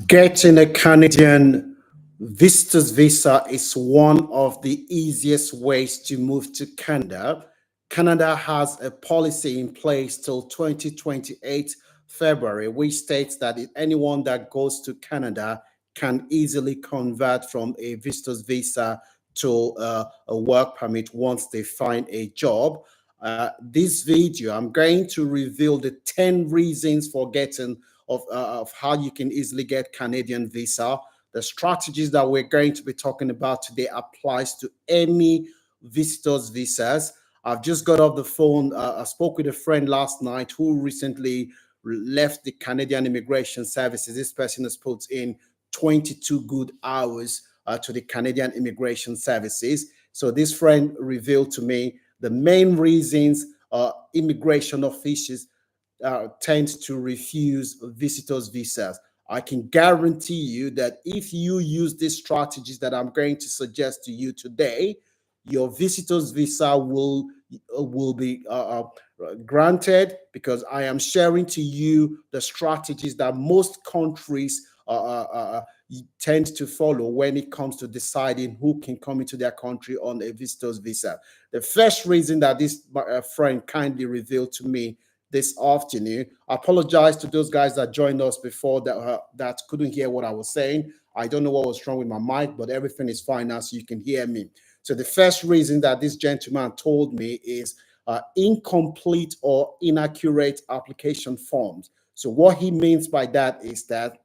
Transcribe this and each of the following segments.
Getting a Canadian visitor's visa is one of the easiest ways to move to Canada. Canada has a policy in place till 2028 February, which states that anyone that goes to Canada can easily convert from a visitor's visa to a work permit once they find a job. This video, I'm going to reveal the 10 reasons for getting of how you can easily get Canadian visa. The strategies that we're going to be talking about today applies to any visitors visas. I've just got off the phone. I spoke with a friend last night who recently left the Canadian Immigration Services. This person has put in 22 good hours to the Canadian Immigration Services. So this friend revealed to me the main reasons immigration officials tend to refuse visitors visas. I can guarantee you that if you use these strategies that I'm going to suggest to you today, your visitors visa will be granted, because I am sharing to you the strategies that most countries tend to follow when it comes to deciding who can come into their country on a visitor's visa. The first reason that this friend kindly revealed to me this afternoon. I apologize to those guys that joined us before that couldn't hear what I was saying. I don't know what was wrong with my mic, but everything is fine now, so you can hear me. So the first reason that this gentleman told me is incomplete or inaccurate application forms. So what he means by that is that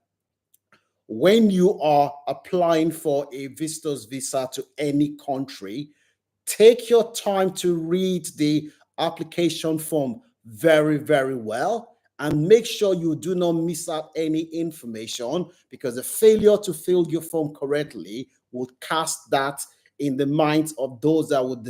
when you are applying for a visitor's visa to any country, take your time to read the application form very, very well, and make sure you do not miss out any information, because the failure to fill your form correctly will cast that in the minds of those that would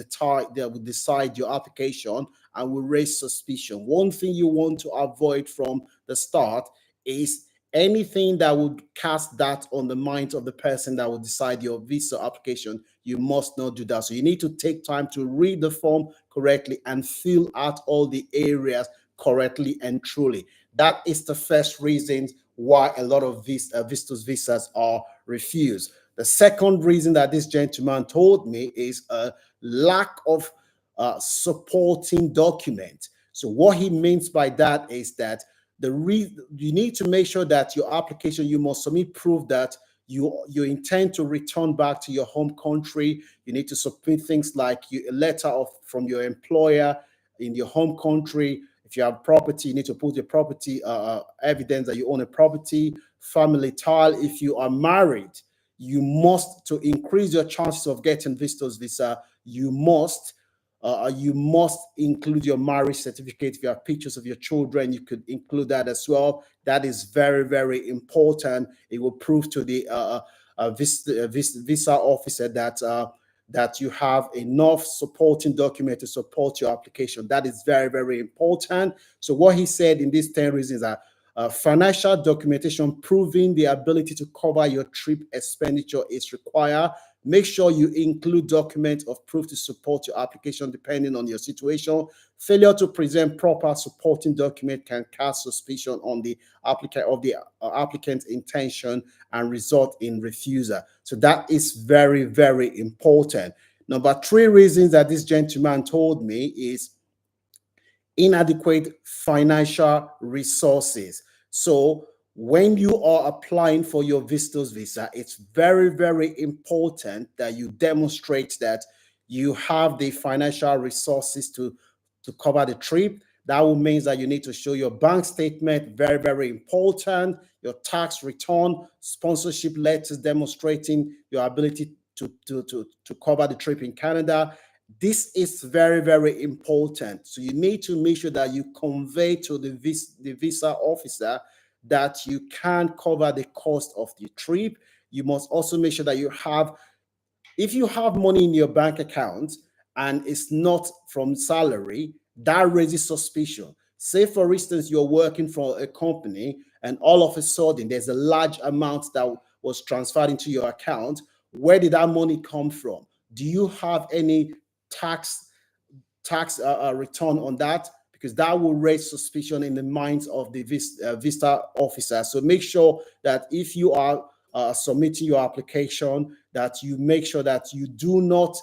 decide your application and will raise suspicion. One thing you want to avoid from the start is anything that would cast that on the mind of the person that will decide your visa application. You must not do that. So you need to take time to read the form correctly and fill out all the areas correctly and truly. That is the first reason why a lot of these visitors visas are refused. The second reason that this gentleman told me is a lack of supporting document. So what he means by that is that you need to make sure that your application, you must submit proof that you intend to return back to your home country. You need to submit things like a letter from your employer in your home country. If you have property, you need to put your property evidence that you own a property, family tile. If you are married, you must, to increase your chances of getting visitors visa, you must include your marriage certificate. If you have pictures of your children, you could include that as well. That is very, very important. It will prove to the visa officer that you have enough supporting document to support your application. That is very, very important. So what he said in these 10 reasons are financial documentation proving the ability to cover your trip expenditure is required. Make sure you include documents of proof to support your application depending on your situation. Failure to present proper supporting document can cast suspicion on the applicant's intention and result in refusal. So that is very, very important. Number 3 reasons that this gentleman told me is inadequate financial resources. So when you are applying for your visitor's visa, it's very, very important that you demonstrate that you have the financial resources to cover the trip. That will mean that you need to show your bank statement, very, very important, your tax return, sponsorship letters demonstrating your ability to cover the trip in Canada. This is very, very important. So you need to make sure that you convey to the visa officer that you can cover the cost of the trip. You must also make sure that if you have money in your bank account and it's not from salary, that raises suspicion. Say, for instance, you're working for a company and all of a sudden there's a large amount that was transferred into your account. Where did that money come from? Do you have any tax return on that? because that will raise suspicion in the minds of the visa officer. So make sure that if you are submitting your application, that you make sure that you do not,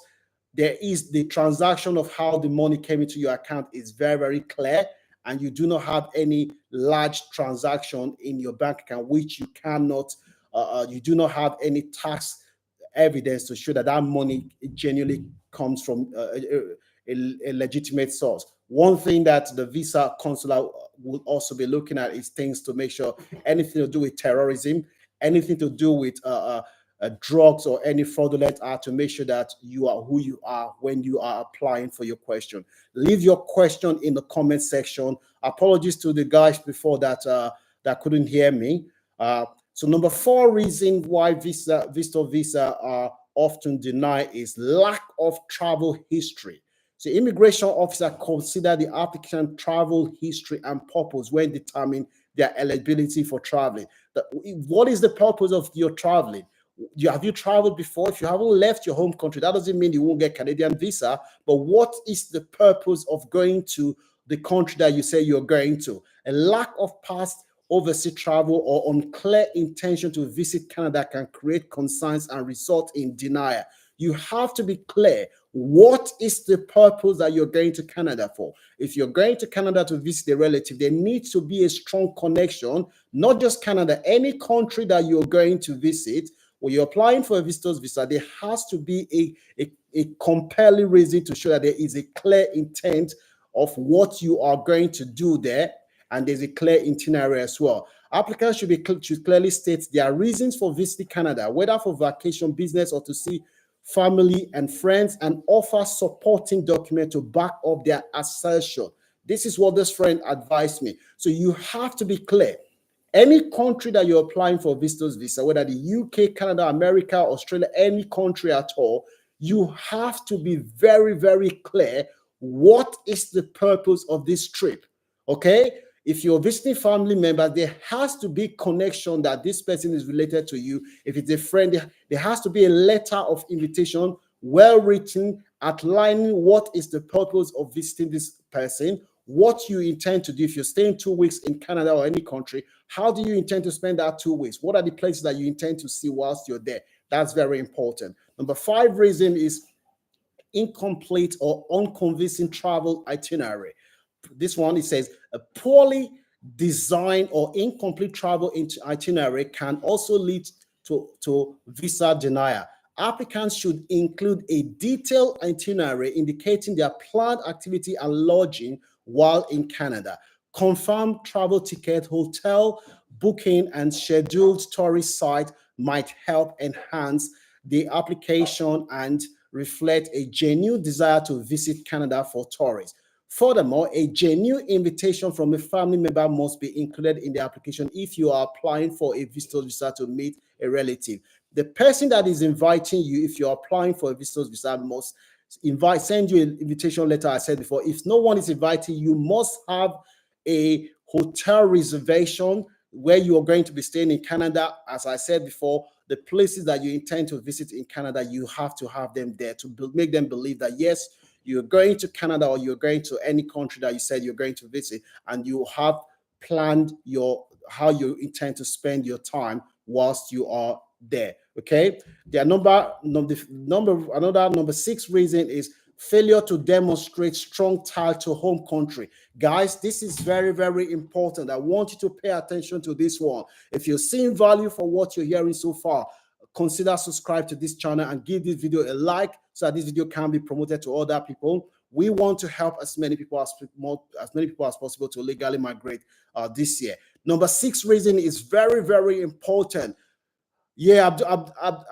there is the transaction of how the money came into your account is very, very clear, and you do not have any large transaction in your bank account, which you cannot, you do not have any tax evidence to show that that money genuinely comes from a legitimate source. One thing that the visa consular will also be looking at is things to make sure anything to do with terrorism, anything to do with drugs or any fraudulent act, to make sure that you are who you are when you are applying for your question. Leave your question in the comment section. Apologies to the guys before that that couldn't hear me. So number 4 reason why visa are often denied is lack of travel history. So immigration officer consider the applicant travel history and purpose when determining their eligibility for traveling. What is the purpose of your traveling? Have you traveled before? If you haven't left your home country, that doesn't mean you won't get Canadian visa. But what is the purpose of going to the country that you say you're going to? A lack of past overseas travel or unclear intention to visit Canada can create concerns and result in denial. You have to be clear. What is the purpose that you're going to Canada for? If you're going to Canada to visit a relative, there needs to be a strong connection, not just Canada, any country that you're going to visit. When you're applying for a visitor's visa, there has to be a compelling reason to show that there is a clear intent of what you are going to do there, and there's a clear itinerary as well. Applicants should clearly state their reasons for visiting Canada, whether for vacation, business, or to see family and friends, and offer supporting document to back up their assertion. This is what this friend advised me. So you have to be clear. Any country that you're applying for a visitor's visa, whether the UK, Canada, America, Australia, any country at all, you have to be very, very clear. What is the purpose of this trip? Okay? If you're visiting family members, there has to be connection that this person is related to you. If it's a friend, there has to be a letter of invitation, well written, outlining what is the purpose of visiting this person, what you intend to do. If you're staying 2 weeks in Canada or any country, how do you intend to spend that 2 weeks? What are the places that you intend to see whilst you're there? That's very important. Number 5 reason is incomplete or unconvincing travel itinerary. This one, it says a poorly designed or incomplete travel itinerary can also lead to visa denial. Applicants should include a detailed itinerary indicating their planned activity and lodging while in Canada. Confirmed travel ticket, hotel booking, and scheduled tourist site might help enhance the application and reflect a genuine desire to visit Canada for tourists. Furthermore, a genuine invitation from a family member must be included in the application if you are applying for a visitor's visa to meet a relative. The person that is inviting you, if you're applying for a visitor's visa, must send you an invitation letter. I said before, if no one is inviting you, must have a hotel reservation where you are going to be staying in Canada. As I said before, the places that you intend to visit in Canada, you have to have them there to make them believe that, yes, you're going to Canada or you're going to any country that you said you're going to visit, and you have planned how you intend to spend your time whilst you are there. Okay. Number 6 reason is failure to demonstrate strong tie to home country. Guys, this is very, very important. I want you to pay attention to this one. If you're seeing value for what you're hearing so far, consider subscribe to this channel and give this video a like so that this video can be promoted to other people. We want to help as many people as possible to legally migrate this year. Number 6 reason is very, very important. Yeah,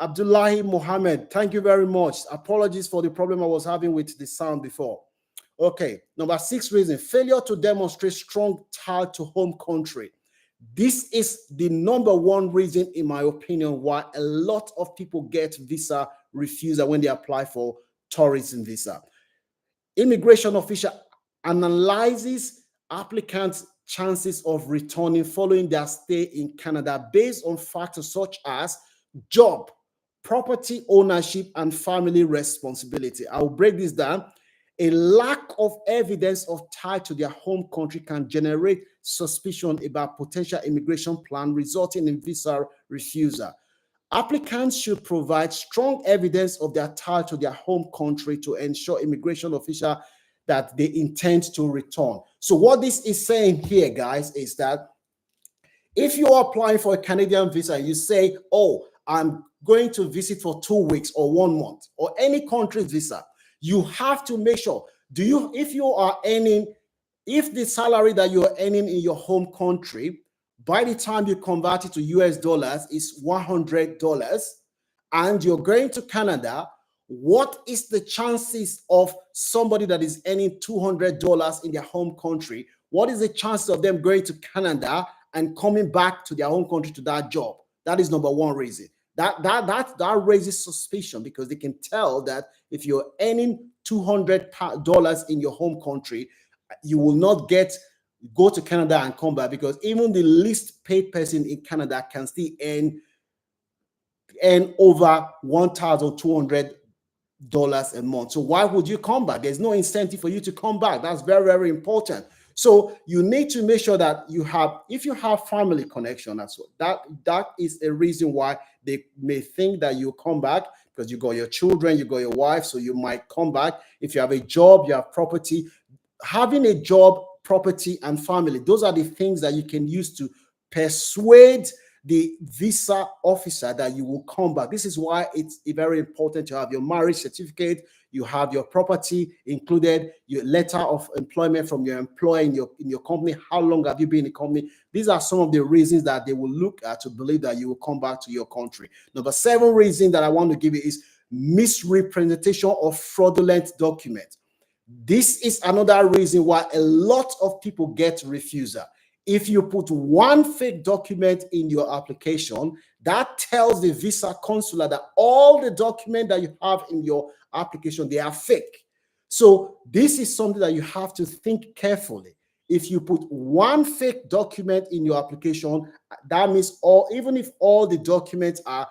Abdullahi Mohammed, thank you very much. Apologies for the problem I was having with the sound before. Okay, number 6 reason, failure to demonstrate strong tie to home country. This is the number 1 reason, in my opinion, why a lot of people get visa refusal when they apply for tourism visa. Immigration official analyzes applicants' chances of returning following their stay in Canada based on factors such as job, property ownership, and family responsibility. I will break this down. A lack of evidence of tie to their home country can generate suspicion about potential immigration plan, resulting in visa refusal. Applicants should provide strong evidence of their tie to their home country to ensure immigration officials that they intend to return. So what this is saying here, guys, is that if you are applying for a Canadian visa and you say, oh, I'm going to visit for 2 weeks or 1 month or any country's visa, you have to make sure, if you are earning, if the salary that you're earning in your home country, by the time you convert it to US dollars is $100 and you're going to Canada, what is the chances of somebody that is earning $200 in their home country? What is the chance of them going to Canada and coming back to their home country to that job? That is number one reason. That raises suspicion, because they can tell that if you're earning $200 in your home country, you will not go to Canada and come back, because even the least paid person in Canada can still earn over $1,200 a month. So why would you come back? There's no incentive for you to come back. That's very, very important. So you need to make sure that if you have family connection, that is a reason why they may think that you'll come back, because you got your children, you got your wife, so you might come back. If you have a job, you have property. Having a job, property, and family, those are the things that you can use to persuade the visa officer that you will come back. This is why it's very important to have your marriage certificate, you have your property included, your letter of employment from your employer in your company. How long have you been in the company? These are some of the reasons that they will look at to believe that you will come back to your country. Number 7 reason that I want to give you is misrepresentation of fraudulent documents. This is another reason why a lot of people get refusal. If you put one fake document in your application, that tells the visa consular that all the documents that you have in your application, they are fake. So this is something that you have to think carefully. If you put one fake document in your application, that means even if all the documents are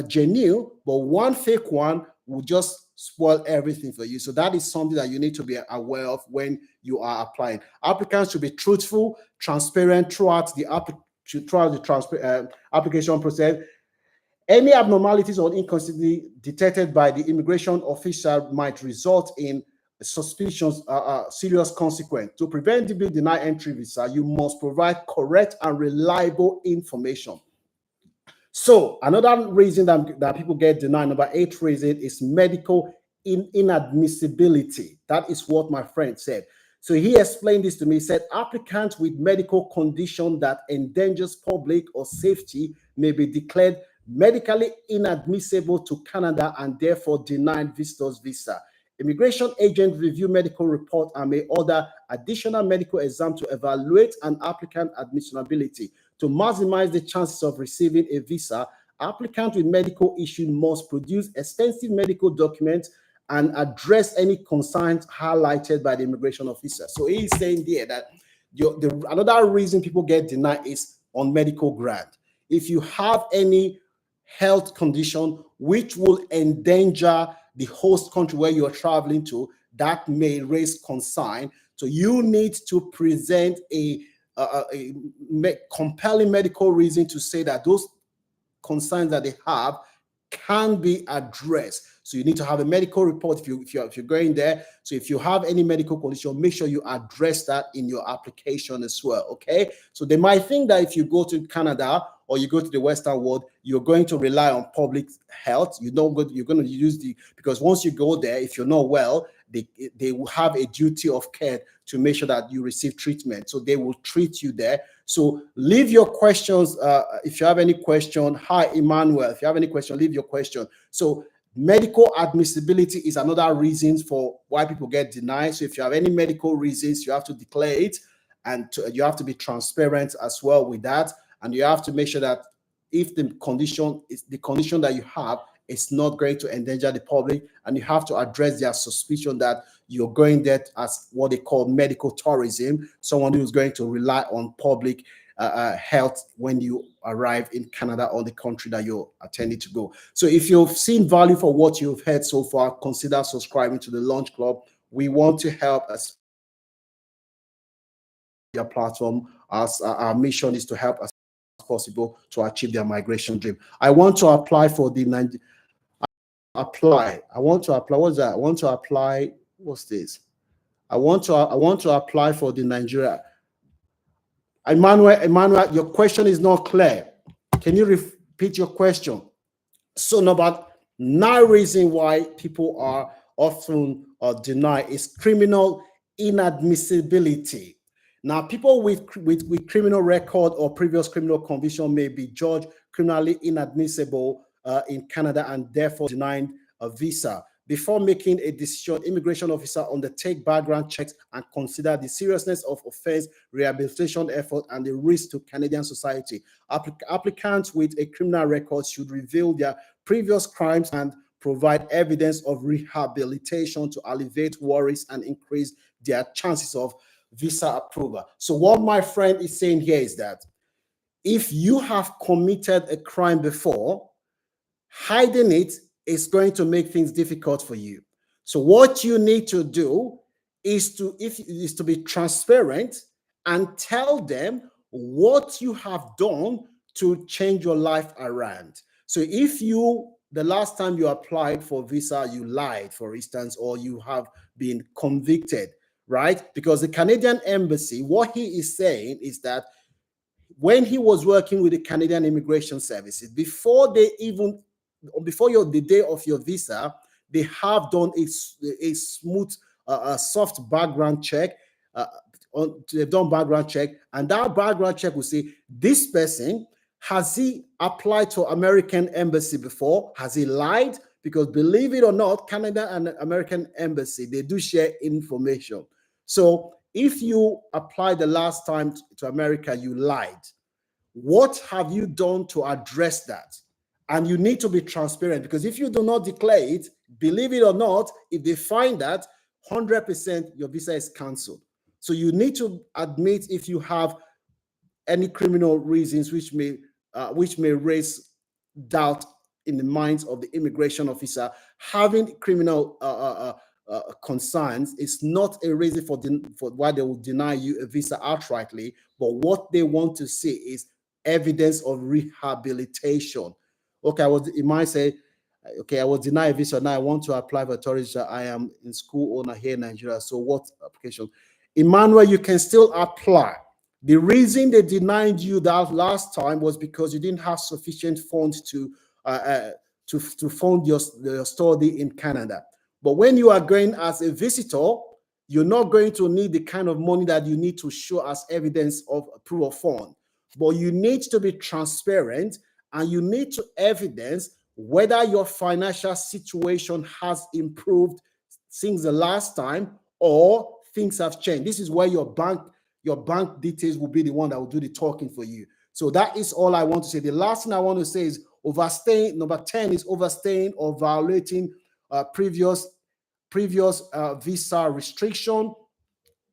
genuine, but one fake one will just spoil everything for you. So that is something that you need to be aware of when you are applying. Applicants should be truthful, transparent throughout the application process. Any abnormalities or inconsistency detected by the immigration official might result in suspicions, serious consequence. To prevent being denied entry visa, you must provide correct and reliable information. So another reason that people get denied, number 8 reason, is medical inadmissibility. That is what my friend said. So he explained this to me. He said, applicants with medical condition that endangers public or safety may be declared medically inadmissible to Canada and therefore denied visitors visa. Immigration agents review medical report and may order additional medical exam to evaluate an applicant admissibility. To maximize the chances of receiving a visa, applicants with medical issues must produce extensive medical documents and address any concerns highlighted by the immigration officer. So he's saying there that another reason people get denied is on medical ground. If you have any health condition which will endanger the host country where you're traveling to, that may raise concern. So you need to present a compelling medical reason to say that those concerns that they have can be addressed. So you need to have a medical report if you're going there. So if you have any medical condition, make sure you address that in your application as well. Okay. So they might think that if you go to Canada or you go to the Western world, you're going to rely on public health. You're going to use because once you go there, if you're not well, they will have a duty of care to make sure that you receive treatment. So they will treat you there. So leave your questions. If you have any question, hi, Emmanuel. If you have any question, leave your question. So medical admissibility is another reason for why people get denied. So if you have any medical reasons, you have to declare it, and you have to be transparent as well with that. And you have to make sure that if the condition that you have it's not going to endanger the public, and you have to address their suspicion that you're going there as what they call medical tourism, someone who's going to rely on public health when you arrive in Canada or the country that you're intending to go. So if you've seen value for what you've heard so far, consider subscribing to the Launch Club. We want to help as your platform, as our mission is to help as possible to achieve their migration dream. I want to apply for the I want to apply. What's that? I want to apply. What's this? I want to apply for the Nigeria. Emmanuel, your question is not clear. Can you repeat your question? So number 9 reason why people are often denied is criminal inadmissibility. Now, people with criminal record or previous criminal conviction may be judged criminally inadmissible in Canada and therefore denied a visa. Before making a decision, immigration officer undertake background checks and consider the seriousness of offense, rehabilitation effort, and the risk to Canadian society. Applicants with a criminal record should reveal their previous crimes and provide evidence of rehabilitation to alleviate worries and increase their chances of visa approval. So what my friend is saying here is that if you have committed a crime before, hiding it is going to make things difficult for you. So what you need to do is to be transparent and tell them what you have done to change your life around. So if the last time you applied for visa, you lied, for instance, or you have been convicted, right? Because the Canadian embassy, what he is saying is that when he was working with the Canadian Immigration Services, before the day of your visa, they have done a smooth, soft background check. They've done background check, and that background check will say, this person, has he applied to American embassy before? Has he lied? Because believe it or not, Canada and American embassy, they do share information. So if you applied the last time to America, you lied. What have you done to address that? And you need to be transparent, because if you do not declare it, believe it or not, if they find that, 100% your visa is canceled. So you need to admit if you have any criminal reasons which may raise doubt in the minds of the immigration officer. Having criminal concerns is not a reason for why they will deny you a visa outrightly, but what they want to see is evidence of rehabilitation. Okay, it might say, okay, I was denied a visa, now I want to apply for tourism. I am in school owner here in Nigeria, so what application? Emmanuel, you can still apply. The reason they denied you that last time was because you didn't have sufficient funds to fund your study in Canada. But when you are going as a visitor, you're not going to need the kind of money that you need to show as evidence of proof of fund. But you need to be transparent, and you need to evidence whether your financial situation has improved since the last time or things have changed. This is where your bank details will be the one that will do the talking for you. So that is all I want to say. The last thing I want to say is overstaying. Number 10 is overstaying or violating previous visa restriction.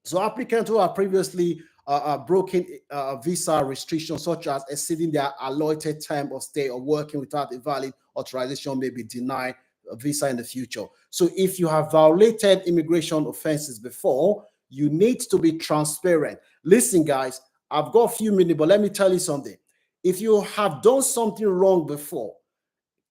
So applicants who are previously broken visa restrictions, such as exceeding their allotted time of stay or working without a valid authorization, may be denied a visa in the future. So if you have violated immigration offenses before, you need to be transparent. Listen, guys, I've got a few minutes, but let me tell you something. If you have done something wrong before,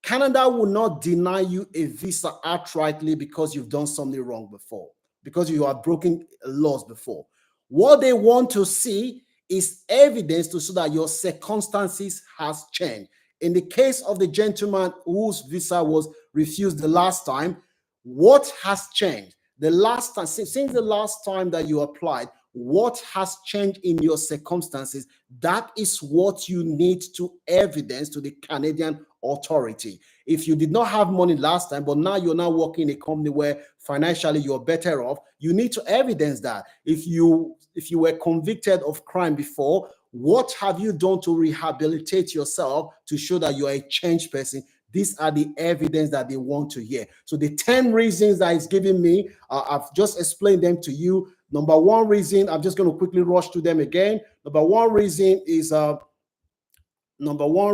Canada will not deny you a visa outrightly because you've done something wrong before, because you have broken laws before. What they want to see is evidence to show that your circumstances has changed. In the case of the gentleman whose visa was refused the last time, what has changed? The last time, since the last time that you applied, what has changed in your circumstances? That is what you need to evidence to the Canadian authority. If you did not have money last time, but now you're now working in a company where financially you're better off, you need to evidence that. If you were convicted of crime before, what have you done to rehabilitate yourself to show that you're a changed person? These are the evidence that they want to hear. So the 10 reasons that it's giving me, I've just explained them to you. Number one reason, I'm just going to quickly rush to them again. Number one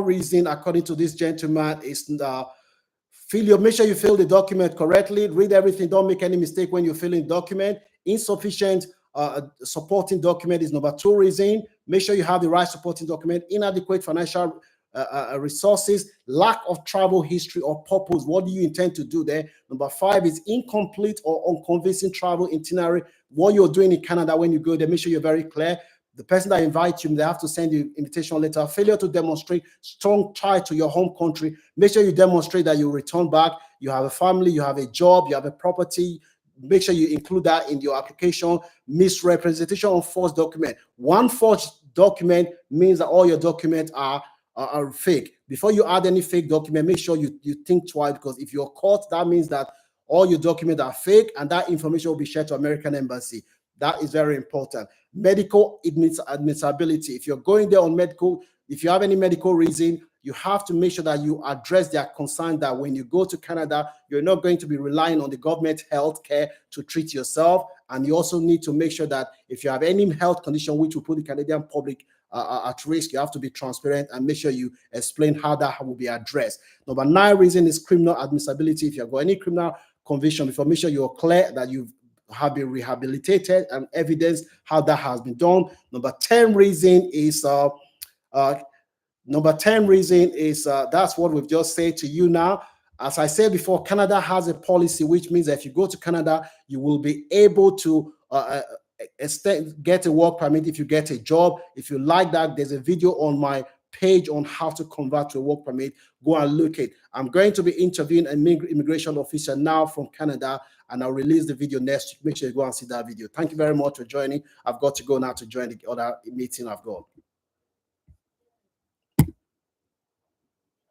reason, according to this gentleman, is make sure you fill the document correctly. Read everything. Don't make any mistake when you're filling document. Insufficient supporting document is number two reason. Make sure you have the right supporting document. Inadequate financial resources, lack of travel history or purpose. What do you intend to do there? Number five is incomplete or unconvincing travel itinerary. What you're doing in Canada when you go there, make sure you're very clear. The person that invites you, they have to send you invitation letter. Failure to demonstrate strong tie to your home country. Make sure you demonstrate that you return back. You have a family, you have a job, you have a property. Make sure you include that in your application. Misrepresentation on false document. One false document means that all your documents are fake. Before you add any fake document, make sure you think twice, because if you're caught, that means that all your documents are fake, and that information will be shared to American embassy. That is very important. Medical admissibility. If you're going there on medical, if you have any medical reason, you have to make sure that you address their concern that when you go to Canada, you're not going to be relying on the government health care to treat yourself. And you also need to make sure that if you have any health condition which will put the Canadian public at risk, you have to be transparent and make sure you explain how that will be addressed. Number 9 reason is criminal admissibility. If you've got any criminal conviction, before, make sure you're clear that you have been rehabilitated and evidence how that has been done. Number 10 reason is that's what we've just said to you now. As I said before, Canada has a policy, which means that if you go to Canada, you will be able to get a work permit if you get a job. If you like that, there's a video on my page on how to convert to a work permit. Go and look it. I'm going to be interviewing an immigration officer now from Canada, and I'll release the video next week. Make sure you go and see that video. Thank you very much for joining. I've got to go now to join the other meeting I've got.